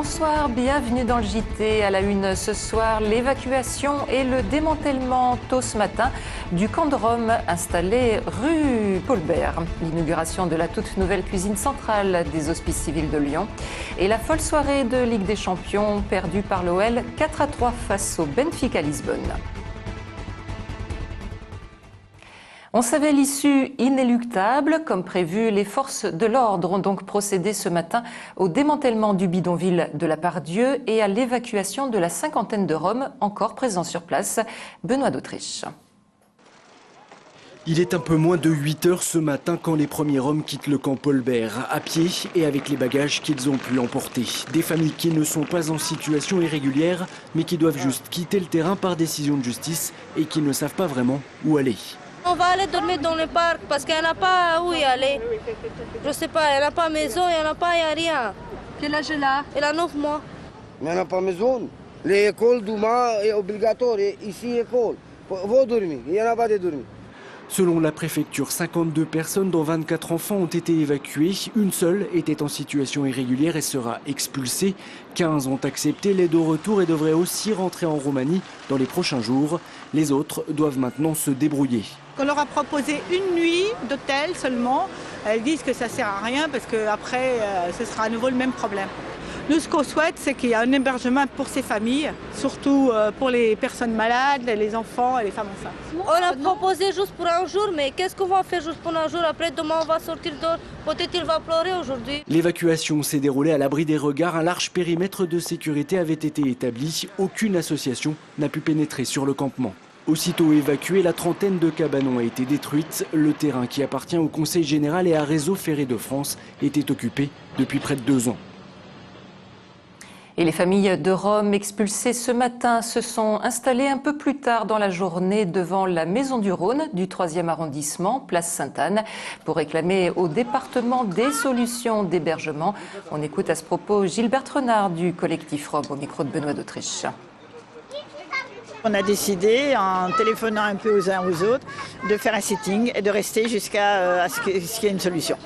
Bonsoir, bienvenue dans le JT. À la une ce soir, l'évacuation et le démantèlement tôt ce matin du camp de Rome installé rue Paul Bert. L'inauguration de la toute nouvelle cuisine centrale des Hospices civils de Lyon. Et la folle soirée de Ligue des Champions perdue par l'OL 4-3 face au Benfica Lisbonne. On savait l'issue inéluctable. Comme prévu, les forces de l'ordre ont donc procédé ce matin au démantèlement du bidonville de la Part-Dieu et à l'évacuation de la cinquantaine de Roms encore présents sur place. Benoît d'Autriche. Il est un peu moins de 8 heures ce matin quand les premiers Roms quittent le camp Paul Bert, à pied et avec les bagages qu'ils ont pu emporter. Des familles qui ne sont pas en situation irrégulière, mais qui doivent juste quitter le terrain par décision de justice et qui ne savent pas vraiment où aller. On va aller dormir dans le parc parce qu'il n'y en a pas où y aller. Je ne sais pas, il n'y en a pas maison, il n'y en a pas, il n'y a rien. Quel âge elle a? Il a 9 mois. Il n'y en a pas maison. L'école demain est obligatoire. Ici, école. Vous dormir. Il n'y en a pas de dormir. Selon la préfecture, 52 personnes dont 24 enfants ont été évacuées. Une seule était en situation irrégulière et sera expulsée. 15 ont accepté l'aide au retour et devraient aussi rentrer en Roumanie dans les prochains jours. Les autres doivent maintenant se débrouiller. On leur a proposé une nuit d'hôtel seulement. Elles disent que ça ne sert à rien parce qu'après, ce sera à nouveau le même problème. Nous, ce qu'on souhaite, c'est qu'il y ait un hébergement pour ces familles, surtout pour les personnes malades, les enfants et les femmes enceintes. On a proposé juste pour un jour, mais qu'est-ce qu'on va faire juste pour un jour? Après, demain, on va sortir dehors. Peut-être qu'il va pleurer aujourd'hui. L'évacuation s'est déroulée à l'abri des regards. Un large périmètre de sécurité avait été établi. Aucune association n'a pu pénétrer sur le campement. Aussitôt évacuée, la trentaine de cabanons a été détruite. Le terrain qui appartient au Conseil général et à Réseau Ferré de France était occupé depuis près de 2 ans. Et les familles de Roms expulsées ce matin se sont installées un peu plus tard dans la journée devant la Maison du Rhône du 3e arrondissement, place Sainte-Anne, pour réclamer au département des solutions d'hébergement. On écoute à ce propos Gilberte Renard du collectif Rome au micro de Benoît d'Autriche. On a décidé, en téléphonant un peu aux uns aux autres, de faire un sitting et de rester jusqu'à ce qu'il y ait une solution.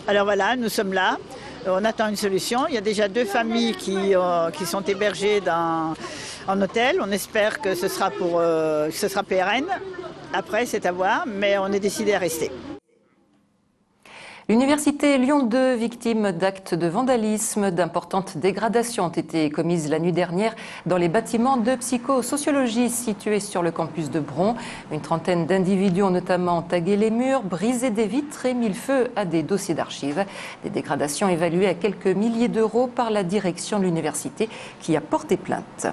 Alors voilà, nous sommes là. On attend une solution. Il y a déjà 2 familles qui sont hébergées en hôtel. On espère que ce sera pérenne. Après, c'est à voir, mais on est décidé à rester. L'université Lyon 2, victime d'actes de vandalisme, d'importantes dégradations ont été commises la nuit dernière dans les bâtiments de psychosociologie situés sur le campus de Bron. Une trentaine d'individus ont notamment tagué les murs, brisé des vitres et mis le feu à des dossiers d'archives. Des dégradations évaluées à quelques milliers d'euros par la direction de l'université qui a porté plainte.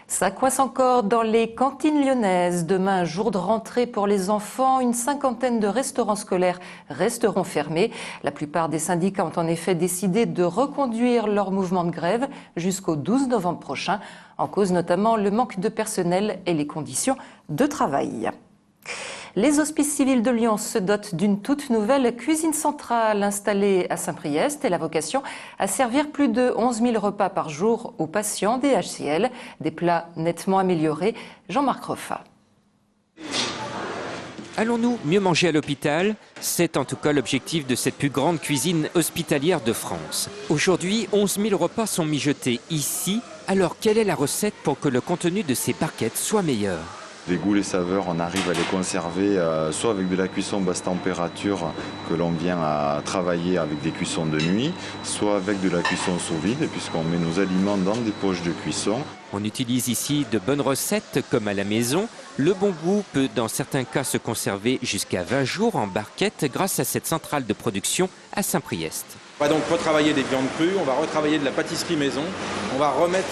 Ça coince encore dans les cantines lyonnaises. Demain, jour de rentrée pour les enfants, une cinquantaine de restaurants scolaires resteront fermés. La plupart des syndicats ont en effet décidé de reconduire leur mouvement de grève jusqu'au 12 novembre prochain, en cause notamment le manque de personnel et les conditions de travail. Les Hospices civils de Lyon se dotent d'une toute nouvelle cuisine centrale installée à Saint-Priest et la vocation à servir plus de 11 000 repas par jour aux patients des HCL. Des plats nettement améliorés. Jean-Marc Reffat. Allons-nous mieux manger à l'hôpital? C'est en tout cas l'objectif de cette plus grande cuisine hospitalière de France. Aujourd'hui, 11 000 repas sont mijotés ici. Alors, quelle est la recette pour que le contenu de ces barquettes soit meilleur? Les goûts, les saveurs, on arrive à les conserver soit avec de la cuisson basse température que l'on vient à travailler avec des cuissons de nuit, soit avec de la cuisson sous vide puisqu'on met nos aliments dans des poches de cuisson. On utilise ici de bonnes recettes comme à la maison. Le bon goût peut dans certains cas se conserver jusqu'à 20 jours en barquette grâce à cette centrale de production à Saint-Priest. On va donc retravailler des viandes crues, on va retravailler de la pâtisserie maison, on va remettre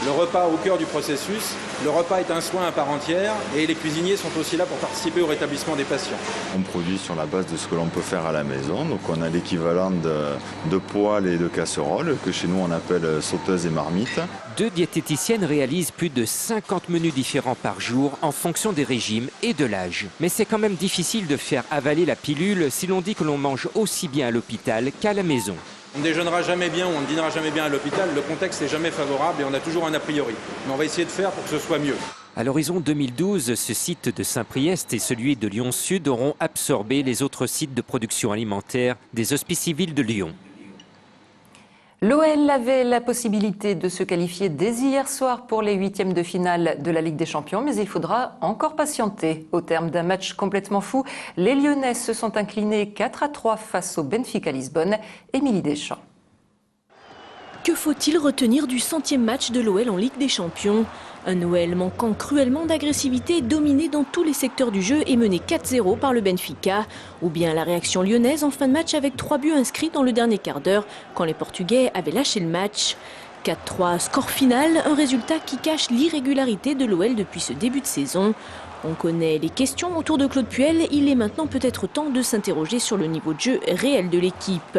le repas au cœur du processus. Le repas est un soin à part entière et les cuisiniers sont aussi là pour participer au rétablissement des patients. On produit sur la base de ce que l'on peut faire à la maison. Donc on a l'équivalent de poêles et de casseroles que chez nous on appelle sauteuses et marmites. 2 diététiciennes réalisent plus de 50 menus différents par jour en fonction des régimes et de l'âge. Mais c'est quand même difficile de faire avaler la pilule si l'on dit que l'on mange aussi bien à l'hôpital qu'à la maison. On ne déjeunera jamais bien ou on ne dînera jamais bien à l'hôpital, le contexte n'est jamais favorable et on a toujours un a priori. Mais on va essayer de faire pour que ce soit mieux. À l'horizon 2012, ce site de Saint-Priest et celui de Lyon Sud auront absorbé les autres sites de production alimentaire des Hospices civils de Lyon. L'OL avait la possibilité de se qualifier dès hier soir pour les huitièmes de finale de la Ligue des Champions, mais il faudra encore patienter. Au terme d'un match complètement fou, les Lyonnais se sont inclinés 4-3 face au Benfica Lisbonne. Émilie Deschamps. Que faut-il retenir du 100e match de l'OL en Ligue des Champions? Un OL manquant cruellement d'agressivité, dominé dans tous les secteurs du jeu et mené 4-0 par le Benfica. Ou bien la réaction lyonnaise en fin de match avec 3 buts inscrits dans le dernier quart d'heure quand les Portugais avaient lâché le match. 4-3, score final, un résultat qui cache l'irrégularité de l'OL depuis ce début de saison. On connaît les questions autour de Claude Puel, il est maintenant peut-être temps de s'interroger sur le niveau de jeu réel de l'équipe.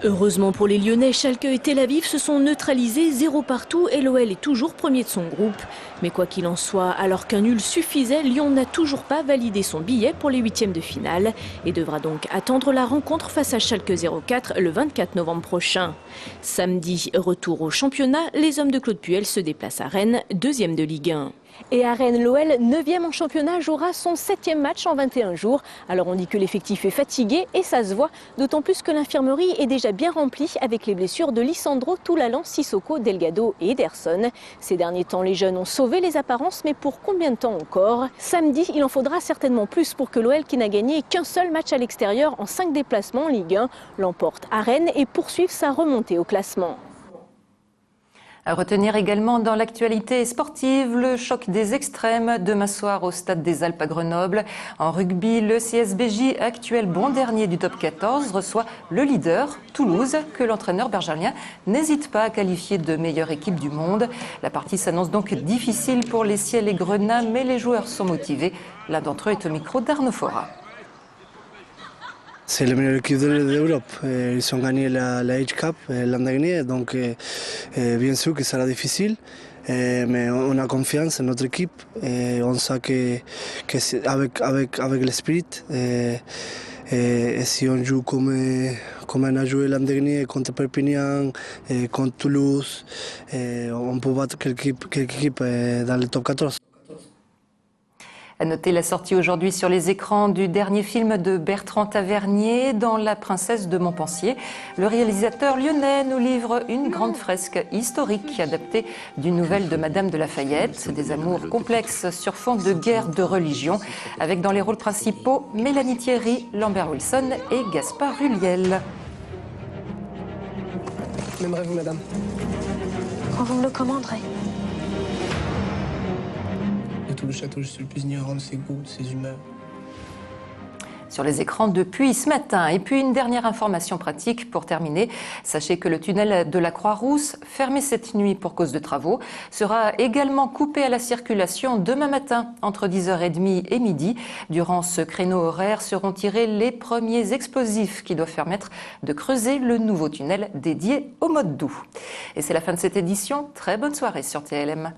Heureusement pour les Lyonnais, Schalke et Tel Aviv se sont neutralisés 0 partout et l'OL est toujours premier de son groupe. Mais quoi qu'il en soit, alors qu'un nul suffisait, Lyon n'a toujours pas validé son billet pour les huitièmes de finale et devra donc attendre la rencontre face à Schalke 04 le 24 novembre prochain. Samedi, retour au championnat, les hommes de Claude Puel se déplacent à Rennes, 2e de Ligue 1. Et à Rennes, l'OL, 9e en championnat, jouera son 7e match en 21 jours. Alors on dit que l'effectif est fatigué et ça se voit, d'autant plus que l'infirmerie est déjà bien remplie avec les blessures de Lisandro, Toulalan, Sissoko, Delgado et Ederson. Ces derniers temps, les jeunes ont sauvé les apparences, mais pour combien de temps encore? Samedi, il en faudra certainement plus pour que l'OL, qui n'a gagné qu'un seul match à l'extérieur en 5 déplacements en Ligue 1, l'emporte à Rennes et poursuive sa remontée au classement. À retenir également dans l'actualité sportive, le choc des extrêmes demain soir au Stade des Alpes à Grenoble. En rugby, le CSBJ, actuel bon dernier du top 14, reçoit le leader, Toulouse, que l'entraîneur bergerien n'hésite pas à qualifier de meilleure équipe du monde. La partie s'annonce donc difficile pour les Ciels et Grenats, mais les joueurs sont motivés. L'un d'entre eux est au micro d'Arnaud Fora. C'est la meilleure équipe d'Europe. Ils ont gagné la Age Cup l'an dernier, donc bien sûr que ça sera difficile. Mais on a confiance en notre équipe et on sait que avec l'esprit et si on joue comme on a joué l'an dernier contre Perpignan, contre Toulouse, on peut battre quelque équipe dans le top 14. À noter la sortie aujourd'hui sur les écrans du dernier film de Bertrand Tavernier dans La Princesse de Montpensier. Le réalisateur lyonnais nous livre une grande fresque historique adaptée d'une nouvelle de Madame de Lafayette. Des amours complexes sur fond de guerre de religion, avec dans les rôles principaux Mélanie Thierry, Lambert Wilson et Gaspard Ulliel. M'aimerez-vous, madame? Quand vous me le commanderez. De tout le château, je suis le plus ignorant de ses goûts, de ses humeurs. Sur les écrans depuis ce matin. Et puis une dernière information pratique pour terminer. Sachez que le tunnel de la Croix-Rousse, fermé cette nuit pour cause de travaux, sera également coupé à la circulation demain matin entre 10h30 et midi. Durant ce créneau horaire seront tirés les premiers explosifs qui doivent permettre de creuser le nouveau tunnel dédié au mode doux. Et c'est la fin de cette édition. Très bonne soirée sur TLM.